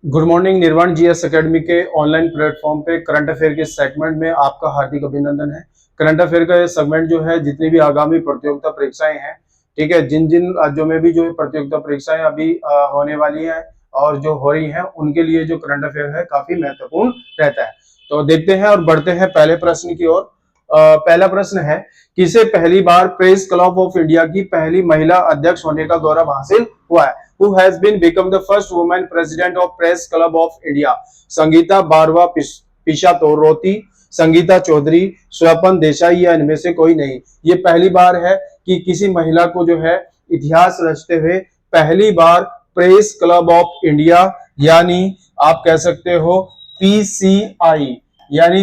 Good morning. निर्वाण GS academy के online platform पे करंट अफेयर के सेगमेंट में आपका हार्दिक अभिनंदन है। करंट अफेयर का ये सेगमेंट जो है, जितनी भी आगामी प्रतियोगिता परीक्षाएं हैं, ठीक है, जिन जिन राज्यों में भी जो है प्रतियोगिता परीक्षाएं अभी होने वाली हैं और जो हो रही हैं, उनके लिए जो करंट अफेयर है काफी महत्वपूर्ण रहता है। तो देखते हैं और बढ़ते हैं पहले प्रश्न की ओर। पहला प्रश्न है, किसे पहली बार प्रेस क्लब ऑफ इंडिया की पहली महिला अध्यक्ष होने का गौरव हासिल हुआ है? Who has been become the first woman president of Press Club of India? Sangeeta बारवा पिशातोरोती, संगीता चौधरी, स्वपन देसाई या इनमें से कोई नहीं। ये पहली बार है कि किसी महिला को जो है इतिहास रचते हुए पहली बार प्रेस क्लब ऑफ इंडिया यानी आप कह सकते हो पीसीआई, यानी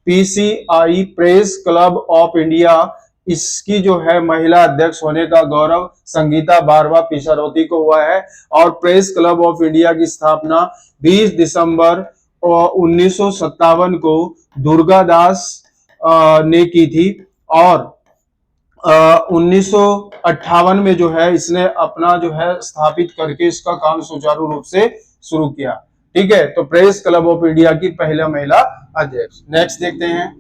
PCI press club of India, इसकी जो है महिला अध्यक्ष होने का गौरव संगीता बारवा पिशारोती को हुआ है। और प्रेस क्लब ऑफ इंडिया की स्थापना 20 दिसंबर 1957 को दुर्गादास ने की थी और 1958 में जो है इसने अपना जो है स्थापित करके इसका काम सुचारू रूप से शुरू किया। ठीक है, तो प्रेस क्लब ऑफ इंडिया की पहला महिला अध्यक्ष। नेक्स्ट देखते हैं,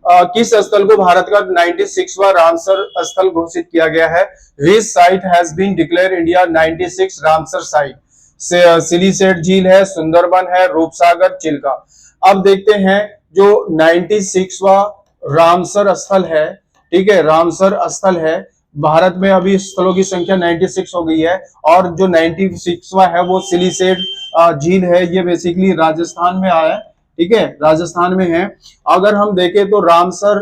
किस स्थल को भारत का 96वां रामसर स्थल घोषित किया गया है? Which site has been declared India 96 Ramsar site? Siliserh झील है, सुंदरबन है, रूपसागर, चिल्का। अब देखते हैं जो 96वां रामसर स्थल है, ठीक है, रामसर स्थल है, भारत में अभी स्थलों की संख्या 96 हो गई है और जो 96वां है वो सिलीसेट झील है। ये बेसिकली राजस्थान में आया है, ठीक है, राजस्थान में है। अगर हम देखें तो रामसर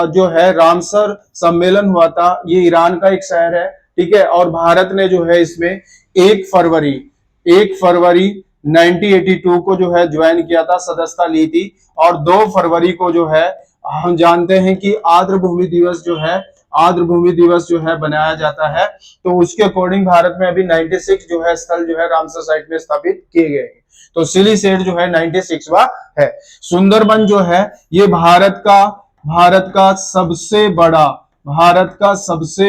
जो है, रामसर सम्मेलन हुआ था, ये ईरान का एक शहर है, ठीक है, और भारत ने जो है इसमें 1 फरवरी 1982 को जो है ज्वाइन किया था, सदस्यता ली थी। और 2 फरवरी को जो है हम जानते हैं कि आर्द्र भूमि दिवस जो है, आर्द्र भूमि दिवस जो है बनाया जाता है। तो उसके अकॉर्डिंग भारत में अभी 96 जो है स्थल जो है रामसर साइट में स्थापित किए गए हैं। तो सिलीसेट जो है 96वां है। सुंदरबन जो है ये भारत का सबसे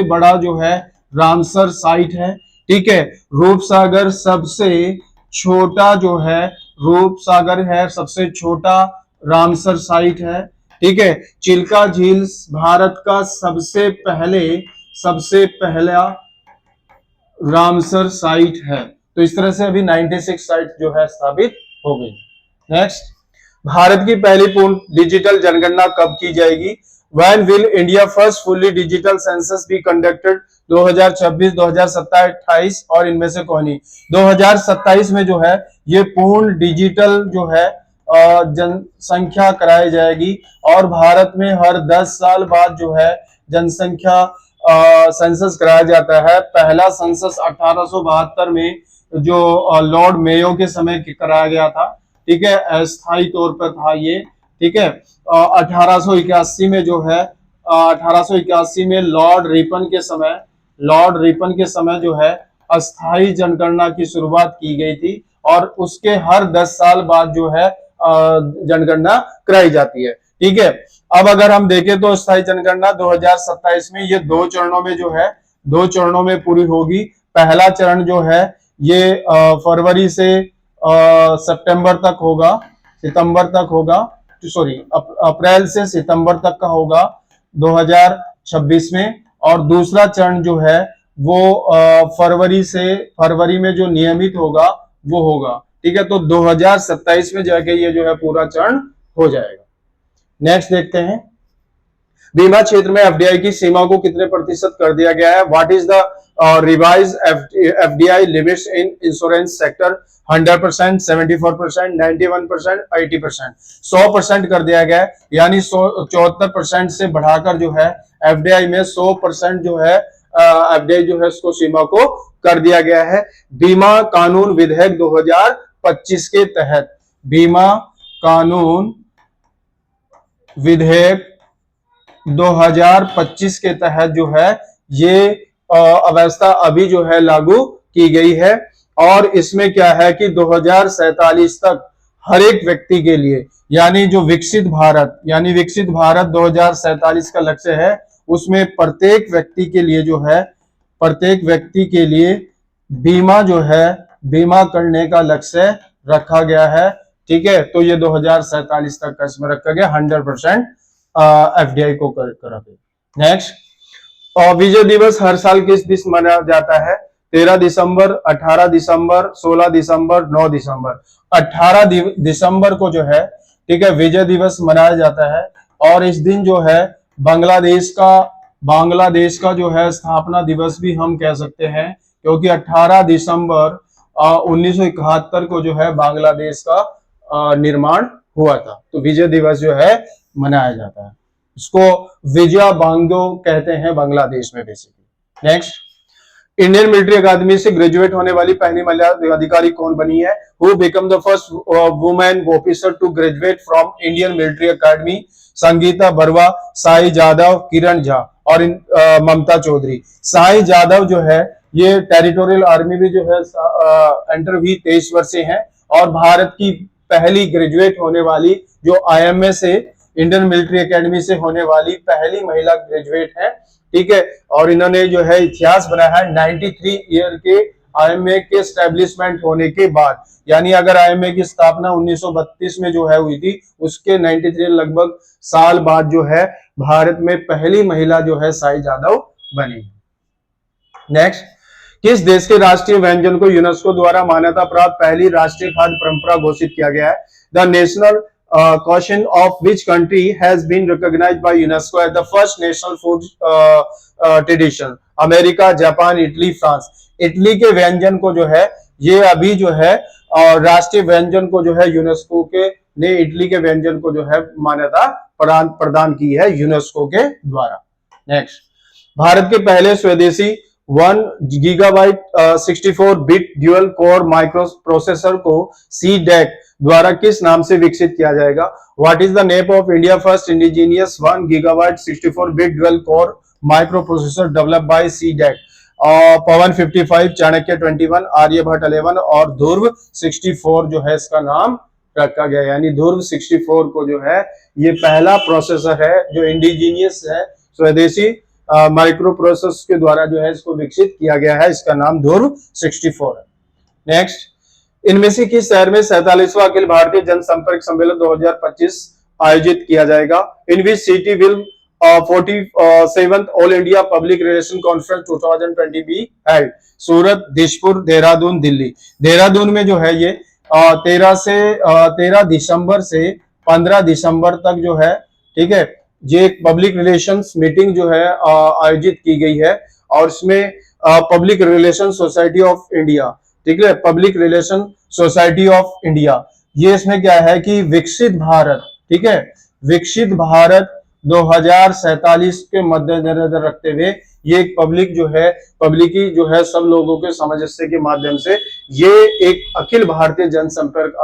बड़ा जो है रामसर साइट है, ठीक है। रूपसागर सबसे छोटा जो है, रूपसागर है सबसे छोटा रामसर साइट है, ठीक है। चिल्का झील भारत का सबसे पहला रामसर साइट है। तो इस तरह से अभी 96 साइट जो है स्थापित हो गई। नेक्स्ट, भारत की पहली पूर्ण डिजिटल जनगणना कब की जाएगी? When will India first fully digital census be conducted? 2026, 2027, 28 और इनमें से कौन नहीं? 2027 में जो है ये पूर्ण डिजिटल जो है जनसंख्या कराई जाएगी और भारत में हर 10 साल बाद जो है जनसंख्या सेंसस कराया जाता है। पहला सेंसस 1872 में जो लॉर्ड मेयो के समय कराया गया था, ठीक है, अस्थायी तौर पर था ये, ठीक है। 1881 में जो है 1881 में लॉर्ड रिपन के समय जो है अस्थायी जनगणना की शुरुआत की गई थी और उसके हर 10 साल बाद जो है जनगणना कराई जाती है, ठीक है। अब अगर हम देखें तो अस्थायी जनगणना 2027 में ये 2 चरणों में जो है 2 चरणों में पूरी होगी। पहला चरण जो है ये फरवरी से सितंबर तक होगा, अप्रैल से सितंबर तक का होगा 2026 में। और दूसरा चरण जो है वो फरवरी में जो नियमित होगा वो होगा, ठीक है। तो 2027 में जाके ये जो है पूरा चरण हो जाएगा। नेक्स्ट देखते हैं, बीमा क्षेत्र में एफडीआई की सीमा को कितने प्रतिशत कर दिया गया है? What is the revise FDI limits in insurance sector? 100%, 74%, 91%, 80%। 100% कर दिया गया है, यानी 74% से बढ़ाकर जो है एफडीआई में 100% जो है एफडीआई जो है उसको सीमा को कर दिया गया है। बीमा कानून विधेयक 2025 के तहत, बीमा कानून विधेयक 2025 के तहत जो है ये अवस्था अभी जो है लागू की गई है। और इसमें क्या है कि 2047 तक हर एक व्यक्ति के लिए, यानी जो विकसित भारत 2047 का लक्ष्य है, उसमें प्रत्येक व्यक्ति के लिए बीमा जो है बीमा करने का लक्ष्य रखा गया है। ठीक है, तो ये 2047 तक का इसमें रखा गया 100% एफडीआई को करा। नेक्स्ट, और विजय दिवस हर साल किस दिन मनाया जाता है? 13 दिसंबर, 18 दिसंबर, 16 दिसंबर, 9 दिसंबर। 18 दिसंबर को जो है, ठीक है, विजय दिवस मनाया जाता है। और इस दिन जो है बांग्लादेश का जो है स्थापना दिवस भी हम कह सकते हैं, क्योंकि 18 दिसंबर 1971 को जो है बांग्लादेश का निर्माण हुआ था। तो विजय दिवस जो है मनाया जाता है। इसको विजया बांगो कहते हैं बांग्लादेश में बेसिकली। नेक्स्ट, इंडियन मिलिट्री अकादमी से ग्रेजुएट होने वाली पहली महिला अधिकारी कौन बनी है? Who become the first women officer to graduate from Indian military academy? Sangeeta Barwa, Sai Jadhav, Kiran Jha और ममता चौधरी। साई जादव जो है ये टेरिटोरियल आर्मी भी जो है एंटर हुई 23 वर्ष से है, और भारत की पहली ग्रेजुएट होने वाली जो आईएमए से, इंडियन मिलिट्री एकेडमी से होने वाली पहली महिला ग्रेजुएट है। ठीक है, और इन्होंने जो है इतिहास बनाया है 93 ईयर के आईएमए के स्टैब्लिशमेंट होने के बाद। यानी अगर आईएमए की स्थापना 1932 में जो है हुई थी, उसके 93 लगभग साल बाद जो है भारत में पहली महिला जो है साई जादव बनी। नेक्स्ट, किस देश के राष्ट्रीय व्यंजन को यूनेस्को द्वारा मान्यता प्राप्त पहली राष्ट्रीय खाद्य परंपरा घोषित किया गया है? The national question of which country has been recognised by UNESCO as the first national food tradition? America, Japan, Italy, France. Italy के व्यंजन को जो है ये अभी जो है राष्ट्रीय व्यंजन को जो है यूनेस्को के ने इटली के व्यंजन को जो है मान्यता प्रदान की है यूनेस्को के द्वारा। नेक्स्ट, भारत के पहले स्वदेशी 1 gigabyte 64 bit dual core micro processor को CDEC द्वारा किस नाम से विकसित किया जाएगा? What is the name of India first indigenous 1 gigabyte 64 bit dual core micro processor developed by CDEC? पवन 55, चाणक्य 21, आर्यभट्ट 11 और ध्रुव 64 जो है इसका नाम रखा गया। यानी ध्रुव 64 को जो है ये पहला प्रोसेसर है जो इंडिजीनियस है, स्वदेशी माइक्रो प्रोसेसर के द्वारा जो है इसको विकसित किया गया है। इसका नाम ध्रुव 64 है। नेक्स्ट, इनमें से किस शहर में 47वां अखिल भारतीय जनसंपर्क सम्मेलन 2025 आयोजित किया जाएगा? In which city will 47th all India public relation conference 2020 be held? Surat, Dispur, Dehradun, Delhi. Dehradun में जो है ये 13 दिसंबर से 15 दिसंबर तक जो है, ठीक है, ये एक पब्लिक रिलेशंस मीटिंग जो है आयोजित की गई है। और इसमें public relation society of India, ठीक है, public relation society of India, ये इसमें क्या है कि विकसित भारत, ठीक है, विकसित भारत 2047 के मद्देनजर रखते हुए ये एक पब्लिक जो है, पब्लिकी जो है सब लोगों के सामंजस्य के माध्यम से ये एक अखिल भारतीय जनसंपर्क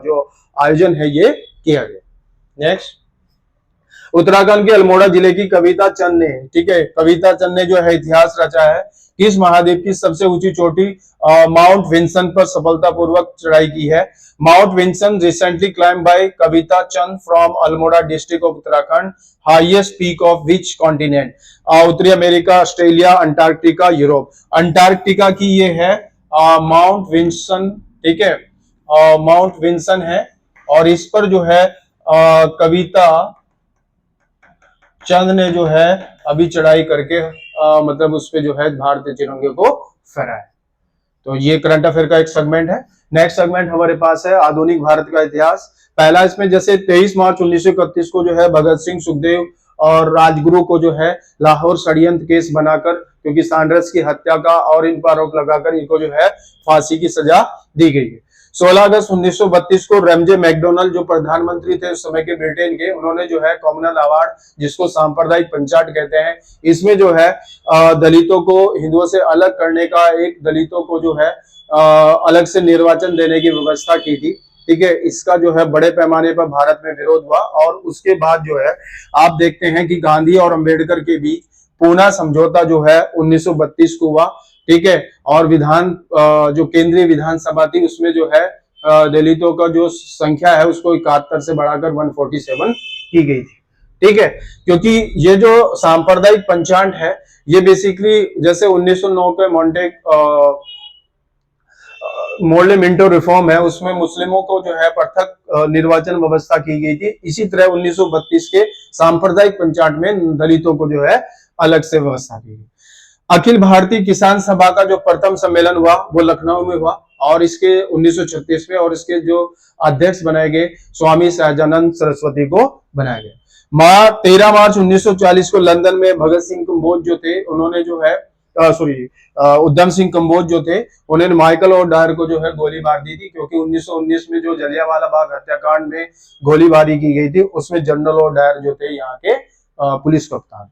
जो आयोजन है ये किया गया। नेक्स्ट, उत्तराखंड के अल्मोड़ा जिले की कविता चंद ने, ठीक है, कविता चंद ने जो है इतिहास रचा है। किस महाद्वीप की सबसे ऊंची चोटी माउंट विंसन पर सफलतापूर्वक चढ़ाई की है? Mount Vinson recently climbed by Kavita Chand from Almora district of Uttarakhand. Highest peak of which continent? उत्तरी America, Australia, Antarctica, Europe. Antarctica की ये है माउंट विंसन, ठीक है, माउंट विंसन है। और इस पर जो है कविता चंद ने जो है अभी चढ़ाई करके मतलब उस पे जो है भारतीय तिरंगे को फहराया। तो ये करंट अफेयर का एक सेगमेंट है। नेक्स्ट सेगमेंट हमारे पास है आधुनिक भारत का इतिहास। पहला इसमें जैसे 23 मार्च 1931 को जो है भगत सिंह, सुखदेव और राजगुरु को जो है लाहौर षड्यंत्र केस बनाकर, क्योंकि सैंडर्स की हत्या का और इन पर आरोप लगाकर इनको जो है फांसी की सजा दी गई है। 16 अगस्त 1932 को रमजे मैकडोनल्ड जो प्रधानमंत्री थे उस समय के ब्रिटेन के, उन्होंने जो है कॉमनल अवार्ड, जिसको सांप्रदायिक पंचायत कहते हैं, इसमें जो है दलितों को हिंदुओं से अलग करने का, एक दलितों को जो है अलग से निर्वाचन देने की व्यवस्था की थी। ठीक है, इसका जो है बड़े पैमाने पर भारत में विरोध हुआ। और उसके बाद जो है आप देखते हैं कि गांधी और अंबेडकर के बीच पूना समझौता जो है 1932 को हुआ। ठीक है, और जो केंद्रीय विधानसभा थी उसमें जो है दलितों का जो संख्या है उसको 71 से बढ़ाकर 147 की गई थी। ठीक है, क्योंकि ये जो सांप्रदायिक पंचायत है ये बेसिकली जैसे 1909 के मोर्ले मिंटो रिफॉर्म है उसमें मुस्लिमों को जो है पृथक निर्वाचन व्यवस्था की गई थी। इसी तरह 1932 के सांप्रदायिक पंचायत में दलितों को जो है अलग से व्यवस्था की गई। अखिल भारतीय किसान सभा का जो प्रथम सम्मेलन हुआ वो लखनऊ में हुआ और इसके 1936 में, और इसके जो अध्यक्ष बनाए गए स्वामी सहजानंद सरस्वती को बनाया गया। 13 मार्च 1940 को लंदन में भगत सिंह कम्बोज जो थे उन्होंने जो है उधम सिंह कम्बोज जो थे उन्होंने माइकल और डायर को जो है गोली मार दी थी, क्योंकि 1919 में जो जलियांवाला बाग हत्याकांड में गोलीबारी की गई थी उसमें जनरल और डायर जो थे यहाँ के पुलिस कप्तान।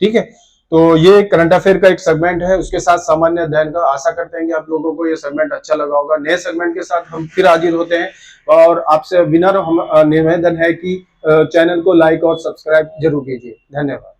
ठीक है, तो ये करंट अफेयर का एक सेगमेंट है, उसके साथ सामान्य अध्ययन का। आशा करते हैं कि आप लोगों को ये सेगमेंट अच्छा लगा होगा। नए सेगमेंट के साथ हम फिर हाजिर होते हैं और आपसे विनर निवेदन है कि चैनल को लाइक और सब्सक्राइब जरूर कीजिए। धन्यवाद।